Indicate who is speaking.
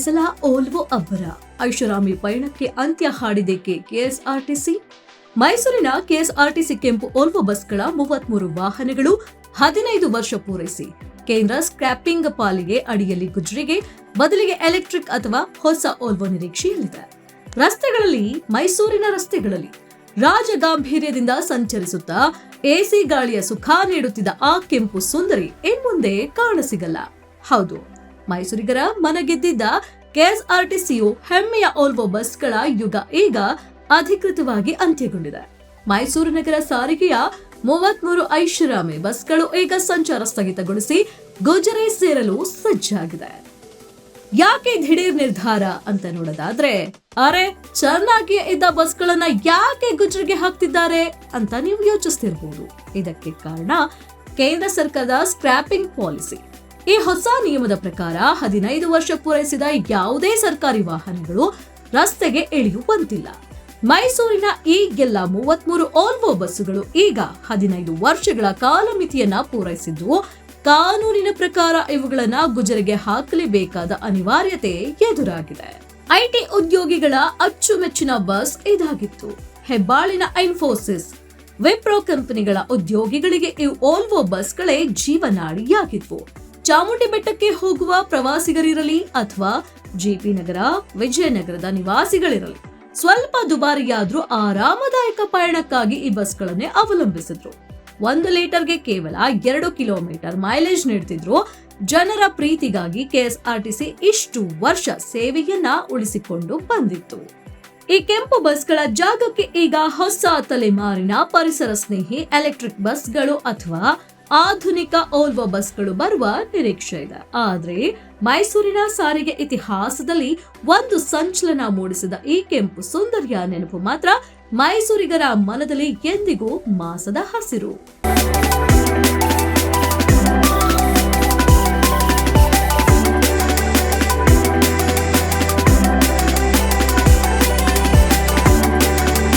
Speaker 1: ಸಲ ಓಲ್ವೋ ಅಬ್ಬರ, ಐಷಾರಾಮಿ ಪಯಣಕ್ಕೆ ಅಂತ್ಯ ಹಾಡಿದೇಕೆ ಕೆಎಸ್ಆರ್ಟಿಸಿ? ಮೈಸೂರಿನ ಕೆಎಸ್ಆರ್ಟಿಸಿ ಕೆಂಪು ಓಲ್ವೋ ಬಸ್ಗಳ 33 ವಾಹನಗಳು 15 ವರ್ಷ ಪೂರೈಸಿ ಕೇಂದ್ರ ಸ್ಕ್ರಾಪಿಂಗ್ ಪಾಲಿಗೆ ಅಡಿಯಲ್ಲಿ ಗುಜರಿಗೆ ಬದಲಿಗೆ ಎಲೆಕ್ಟ್ರಿಕ್ ಅಥವಾ ಹೊಸ ಓಲ್ವೋ ನಿರೀಕ್ಷೆಯಲ್ಲಿದೆ. ರಸ್ತೆಗಳಲ್ಲಿ, ಮೈಸೂರಿನ ರಸ್ತೆಗಳಲ್ಲಿ ರಾಜಗಾಂಭೀರ್ಯದಿಂದ ಸಂಚರಿಸುತ್ತಾ ಎಸಿ ಗಾಳಿಯ ಸುಖ ನೀಡುತ್ತಿದ್ದ ಆ ಕೆಂಪು ಸುಂದರಿ ಇನ್ಮುಂದೆ ಕಾಣಸಿಗಲ್ಲ. ಹೌದು, ಮೈಸೂರಿಗರ ಮನಗೆದ್ದಿದ್ದ ಕೆಎಸ್ಆರ್ಟಿಸಿಯು ಹೆಮ್ಮೆಯ ಓಲ್ವೋ ಬಸ್ಗಳ ಯುಗ ಈಗ ಅಧಿಕೃತವಾಗಿ ಅಂತ್ಯಗೊಂಡಿದೆ. ಮೈಸೂರು ನಗರ ಸಾರಿಗೆಯ 33 ಐಷಾರಾಮಿ ಬಸ್ಗಳು ಈಗ ಸಂಚಾರ ಸ್ಥಗಿತಗೊಳಿಸಿ ಗುಜರಿ ಸೇರಲು ಸಜ್ಜಾಗಿದೆ. ಯಾಕೆ ದಿಢೀರ್ ನಿರ್ಧಾರ ಅಂತ ನೋಡೋದಾದ್ರೆ, ಅರೆ ಚೆನ್ನಾಗಿ ಇದ್ದ ಬಸ್ಗಳನ್ನ ಯಾಕೆ ಗುಜರಿಗೆ ಹಾಕ್ತಿದ್ದಾರೆ ಅಂತ ನೀವು ಯೋಚಿಸ್ತಿರ್ಬೋದು. ಇದಕ್ಕೆ ಕಾರಣ ಕೇಂದ್ರ ಸರ್ಕಾರದ ಸ್ಕ್ರಾಪಿಂಗ್ ಪಾಲಿಸಿ. ಈ ಹೊಸ ನಿಯಮದ ಪ್ರಕಾರ 15 ವರ್ಷ ಪೂರೈಸಿದ ಯಾವುದೇ ಸರ್ಕಾರಿ ವಾಹನಗಳು ರಸ್ತೆಗೆ ಇಳಿಯುವಂತಿಲ್ಲ. ಮೈಸೂರಿನ ಈ ಎಲ್ಲ 33 ಓಲ್ವೋ ಬಸ್ಸುಗಳು ಈಗ 15 ವರ್ಷಗಳ ಕಾಲಮಿತಿಯನ್ನ ಪೂರೈಸಿದ್ದು, ಕಾನೂನಿನ ಪ್ರಕಾರ ಇವುಗಳನ್ನ ಗುಜರಿಗೆ ಹಾಕಲೇಬೇಕಾದ ಅನಿವಾರ್ಯತೆ ಎದುರಾಗಿದೆ. ಐಟಿ ಉದ್ಯೋಗಿಗಳ ಅಚ್ಚುಮೆಚ್ಚಿನ ಬಸ್ ಇದಾಗಿತ್ತು. ಹೆಬ್ಬಾಳಿನ ಇನ್ಫೋಸಿಸ್, ವಿಪ್ರೋ ಕಂಪನಿಗಳ ಉದ್ಯೋಗಿಗಳಿಗೆ ಈ ಓಲ್ವೋ ಬಸ್ಗಳೇ ಜೀವನಾಡಿಯಾಗಿದ್ವು. ಚಾಮುಂಡಿ ಬೆಟ್ಟಕ್ಕೆ ಹೋಗುವ ಪ್ರವಾಸಿಗರಿರಲಿ ಅಥವಾ ಜಿಪಿ ನಗರ, ವಿಜಯನಗರದ ನಿವಾಸಿಗಳಿರಲಿ, ಸ್ವಲ್ಪ ದುಬಾರಿಯಾದ್ರೂ ಆರಾಮದಾಯಕ ಪಯಣಕ್ಕಾಗಿ ಈ ಬಸ್ಗಳನ್ನೇ ಅವಲಂಬಿಸಿದ್ರು. 1 ಲೀಟರ್ಗೆ ಕೇವಲ 2 ಕಿಲೋಮೀಟರ್ ಮೈಲೇಜ್ ನೀಡ್ತಿದ್ರು. ಜನರ ಪ್ರೀತಿಗಾಗಿ ಕೆಎಸ್ಆರ್ಟಿಸಿ ಇಷ್ಟು ವರ್ಷ ಸೇವೆಯನ್ನ ಉಳಿಸಿಕೊಂಡು ಬಂದಿತ್ತು. ಈ ಕೆಂಪು ಬಸ್ಗಳ ಜಾಗಕ್ಕೆ ಈಗ ಹೊಸ ತಲೆಮಾರಿನ ಪರಿಸರ ಸ್ನೇಹಿ ಎಲೆಕ್ಟ್ರಿಕ್ ಬಸ್ಗಳು ಅಥವಾ ಆಧುನಿಕ ಓಲ್ವೋ ಬಸ್ಗಳು ಬರುವ ನಿರೀಕ್ಷೆ ಇದೆ. ಆದ್ರೆ ಮೈಸೂರಿನ ಸಾರಿಗೆ ಇತಿಹಾಸದಲ್ಲಿ ಒಂದು ಸಂಚಲನ ಮೂಡಿಸಿದ ಈ ಕೆಂಪು ಸುಂದರಿಯ ನೆನಪು ಮಾತ್ರ ಮೈಸೂರಿಗರ ಮನದಲ್ಲಿ ಎಂದಿಗೂ ಮಾಸದ ಹಸಿರು.